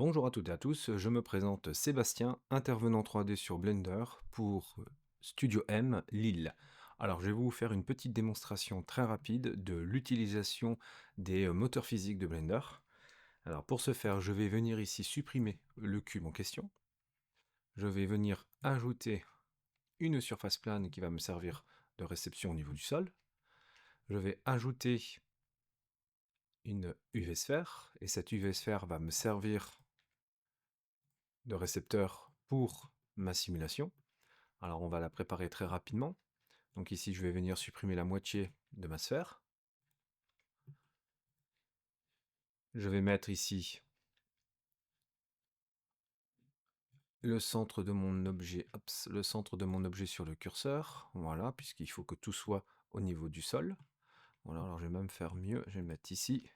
Bonjour à toutes et à tous, je me présente Sébastien, intervenant 3D sur Blender pour Studio M Lille. Alors je vais vous faire une petite démonstration très rapide de l'utilisation des moteurs physiques de Blender. Alors pour ce faire, je vais venir ici supprimer le cube en question. Je vais venir ajouter une surface plane qui va me servir de réception au niveau du sol. Je vais ajouter une UV sphère et cette UV sphère va me servir de récepteur pour ma simulation. Alors on va la préparer très rapidement. Donc ici je vais venir supprimer la moitié de ma sphère. Je vais mettre ici le centre de mon objet, le centre de mon objet sur le curseur. Voilà, puisqu'il faut que tout soit au niveau du sol. Voilà, alors je vais même faire mieux, je vais le mettre ici.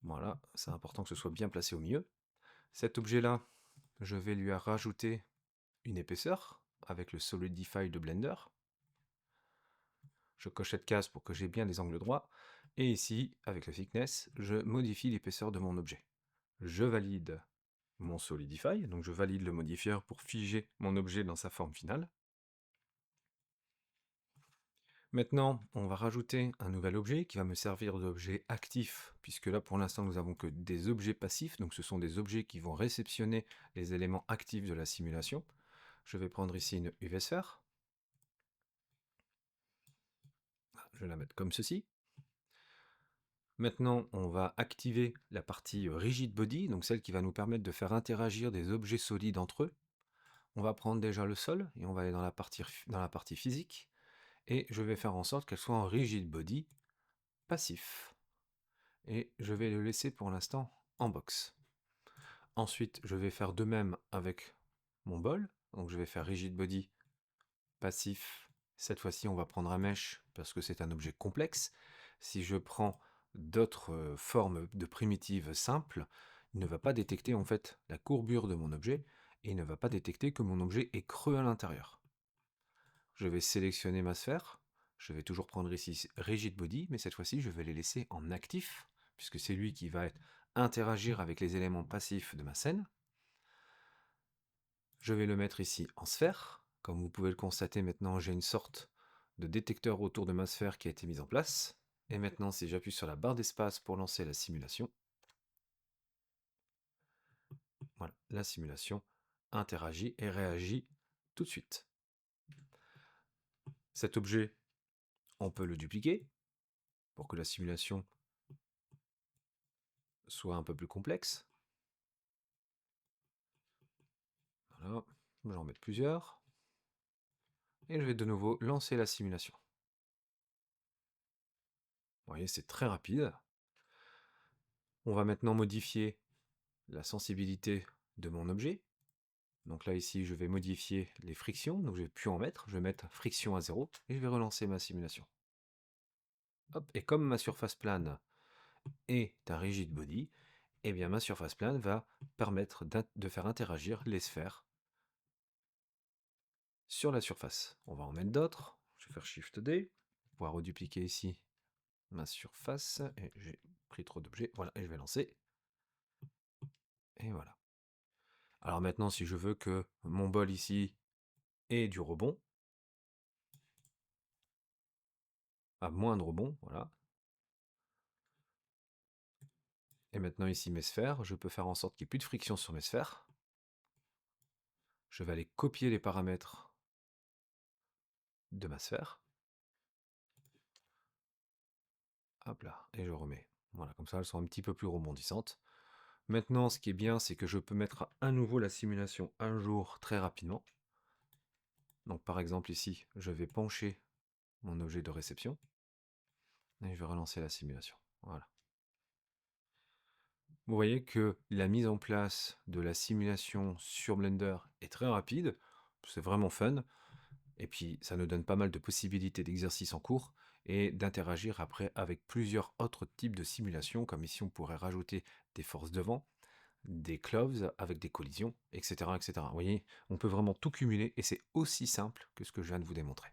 Voilà, c'est important que ce soit bien placé au milieu. Cet objet-là, je vais lui rajouter une épaisseur avec le Solidify de Blender. Je coche cette case pour que j'ai bien des angles droits. Et ici, avec le thickness, je modifie l'épaisseur de mon objet. Je valide mon Solidify, donc je valide le modifieur pour figer mon objet dans sa forme finale. Maintenant, on va rajouter un nouvel objet qui va me servir d'objet actif, puisque là pour l'instant nous avons que des objets passifs, donc ce sont des objets qui vont réceptionner les éléments actifs de la simulation. Je vais prendre ici une UV sphère. Je vais la mettre comme ceci. Maintenant, on va activer la partie Rigid Body, donc celle qui va nous permettre de faire interagir des objets solides entre eux. On va prendre déjà le sol et on va aller dans la partie physique. Et je vais faire en sorte qu'elle soit en Rigid Body passif. Et je vais le laisser pour l'instant en box. Ensuite, je vais faire de même avec mon bol. Donc je vais faire Rigid Body passif. Cette fois-ci, on va prendre un mesh parce que c'est un objet complexe. Si je prends d'autres formes de primitives simples, il ne va pas détecter en fait la courbure de mon objet et il ne va pas détecter que mon objet est creux à l'intérieur. Je vais sélectionner ma sphère. Je vais toujours prendre ici Rigid Body, mais cette fois-ci, je vais les laisser en actif, puisque c'est lui qui va interagir avec les éléments passifs de ma scène. Je vais le mettre ici en sphère. Comme vous pouvez le constater maintenant, j'ai une sorte de détecteur autour de ma sphère qui a été mise en place. Et maintenant, si j'appuie sur la barre d'espace pour lancer la simulation, voilà, la simulation interagit et réagit tout de suite. Cet objet, on peut le dupliquer pour que la simulation soit un peu plus complexe. Voilà, je vais en mettre plusieurs. Et je vais de nouveau lancer la simulation. Vous voyez, c'est très rapide. On va maintenant modifier la sensibilité de mon objet. Donc là, ici, je vais modifier les frictions. Donc je ne vais plus en mettre. Je vais mettre friction à 0 et je vais relancer ma simulation. Hop, et comme ma surface plane est un rigid body, eh bien ma surface plane va permettre de faire interagir les sphères sur la surface. On va en mettre d'autres. Je vais faire Shift D, pouvoir redupliquer ici ma surface, et j'ai pris trop d'objets, voilà, et je vais lancer, et voilà. Alors maintenant, si je veux que mon bol ici ait du rebond, à moins de rebond, voilà, et maintenant ici mes sphères, je peux faire en sorte qu'il n'y ait plus de friction sur mes sphères. Je vais aller copier les paramètres de ma sphère, hop là, et je remets. Voilà, comme ça elles sont un petit peu plus rebondissantes. Maintenant, ce qui est bien, c'est que je peux mettre à nouveau la simulation un jour très rapidement. Donc par exemple ici, je vais pencher mon objet de réception, et je vais relancer la simulation. Voilà. Vous voyez que la mise en place de la simulation sur Blender est très rapide, c'est vraiment fun, et puis ça nous donne pas mal de possibilités d'exercice en cours et d'interagir après avec plusieurs autres types de simulations, comme ici on pourrait rajouter des forces de vent, des cloves avec des collisions, etc., etc. Vous voyez, on peut vraiment tout cumuler et c'est aussi simple que ce que je viens de vous démontrer.